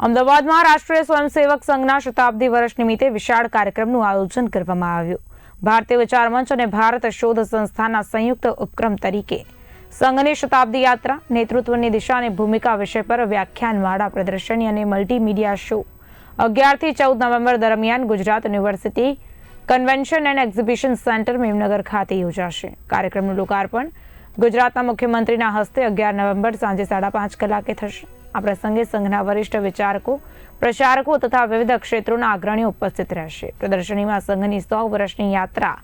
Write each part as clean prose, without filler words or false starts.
અમદાવાદમાં રાષ્ટ્રીય સ્વયંસેવક સંઘના શતાબ્દી વર્ષ નિમિત્તે વિશાળ કાર્યક્રમનું આયોજન કરવામાં આવ્યું। ભારતીય વિચાર મંચ અને ભારત શોધ સંસ્થાના સંયુક્ત ઉપક્રમ તરીકે સંઘની શતાબ્દી યાત્રા, નેતૃત્વની દિશા અને ભૂમિકા વિષય પર વ્યાખ્યાનમાળા, પ્રદર્શની અને મલ્ટીમીડિયા શો 11 થી 14 નવેમ્બર દરમિયાન Gujarat university convention and exhibition centre Memnagar ખાતે યોજાશે। કાર્યક્રમનું લોકાર્પણ ગુજરાતના મુખ્યમંત્રીના હસ્તે 11 નવેમ્બર સાંજે 5:30 કલાકે થશે। આ પ્રસંગે સંઘના વરિષ્ઠ વિચારકો, પ્રચારકો તથા વિવિધ ક્ષેત્રોના અગ્રણીઓ ઉપસ્થિત રહેશે। પ્રદર્શનીમાં સંઘની 100 વર્ષની યાત્રા,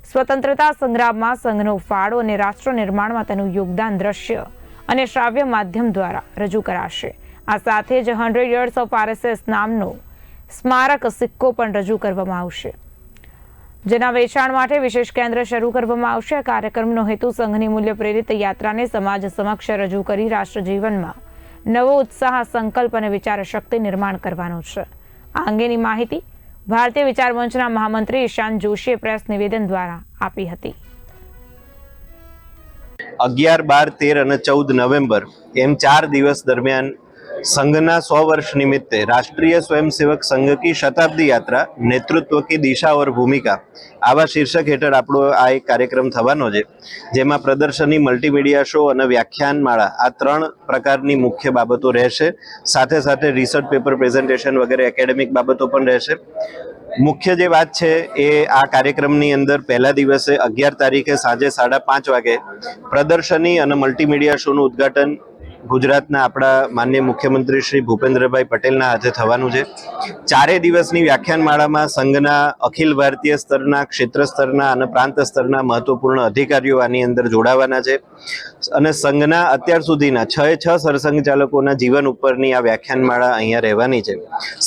સ્વતંત્રતા સંગ્રામમાં સંઘનો ફાળો અને રાષ્ટ્ર નિર્માણમાં તેનું યોગદાન દ્રશ્ય અને શ્રાવ્ય માધ્યમ દ્વારા રજૂ કરાશે। આ સાથે જ 100 યર્સ ઓફ RSS નામનો સ્મારક સિક્કો પણ રજૂ કરવામાં આવશે, જેના વેચાણ માટે વિશેષ કેન્દ્ર શરૂ કરવામાં આવશે। આ કાર્યક્રમનો હેતુ સંઘની મૂલ્ય પ્રેરિત યાત્રાને સમાજ સમક્ષ રજૂ કરી રાષ્ટ્ર જીવનમાં નવો ઉત્સાહ, સંકલ્પ અને વિચાર શક્તિ નિર્માણ કરવાનો છે। આ અંગેની માહિતી ભારતીય વિચાર મંચના મહામંત્રી ઈશાન જોશીએ પ્રેસ નિવેદન દ્વારા આપી હતી। 11, 12, 13 અને 14 નવેમ્બર એમ 4 દિવસ દરમિયાન संघना 100 वर्ष निमित्ते राष्ट्रीय स्वयंसेवक संघ की शताब्दी यात्रा, नेतृत्व की दिशा और भूमिका आवा शीर्षक हेठळ आपणो आ एक कार्यक्रम थवानो छे, जेमां प्रदर्शनी, मल्टीमीडिया शो और व्याख्यानमाळा आ 3 प्रकारनी मुख्य बाबतो रहेशे। साथे साथे रिसर्च पेपर प्रेजेंटेशन वगैरह एकेडमिक बाबतो पण रहेशे। मुख्य जे बात छे ए आ कार्यक्रमनी अंदर पहला दिवसे 11 तारीखे सांजे 5:30 वागे प्रदर्शनी और मल्टीमीडिया शोनुं उद्घाटन गुजरातना आपड़ा माननीय मुख्यमंत्री श्री भूपेन्द्रभाई पटेलना हाथे थवानुं छे। 4 दिवसनी व्याख्यानमाळामां संघना अखिल भारतीय स्तरना, क्षेत्र स्तरना अने प्रांत स्तरना महत्वपूर्ण अधिकारीओ आनी अंदर जोडावाना छे अने संघना अत्यार सुधीना 6 सरसंघचालकोना जीवन उपरनी आ व्याख्यानमाळा अहींया रहेवानी छे।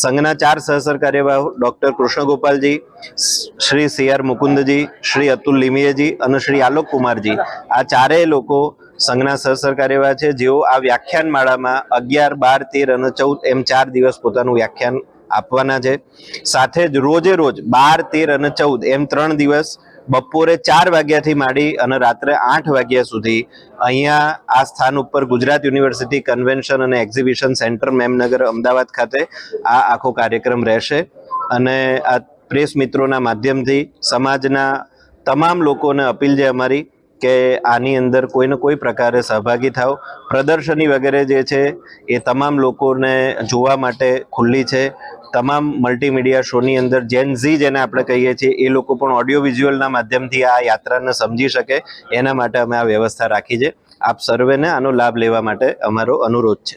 संघना 4 सहसरकार्यवाह डॉक्टर कृष्णगोपालजी, श्री CR मुकुंदजी, श्री अतुल लिमियेजी अने श्री आलोक कुमारजी आ 4 लोको संघना सहसरकार्यवाह छे, जेओ आ व्याख्यानमाळामां 11, 12, 13 અને 14 એમ 4 દિવસ પોતાનું વ્યાખ્યાન આપવાના છે। સાથે જ રોજે રોજ 12, 13 અને 14 એમ 3 દિવસ બપોરે 4 વાગ્યાથી માંડી અને રાત્રે 8 વાગ્યા સુધી અહીંયા આ સ્થાન ઉપર ગુજરાત યુનિવર્સિટી કન્વેન્શન અને એક્ઝિબિશન સેન્ટર મેમનગર અમદાવાદ ખાતે આ આખો કાર્યક્રમ રહેશે। અને આ પ્રેસ મિત્રોના માધ્યમથી સમાજના તમામ લોકોને અપીલ છે અમારી કે આની અંદર કોઈને કોઈ પ્રકારે સહભાગી થાવ। પ્રદર્શની વગેરે જે છે એ તમામ લોકોને જોવા માટે ખુલ્લી છે। તમામ મલ્ટીમીડિયા શોની અંદર જેન ઝી જેને આપણે કહીએ છીએ એ લોકો પણ ઓડિયો વિઝ્યુઅલના માધ્યમથી આ યાત્રાને સમજી શકે એના માટે અમે આ વ્યવસ્થા રાખી છે। આપ સર્વેને આનો લાભ લેવા માટે અમારો અનુરોધ છે।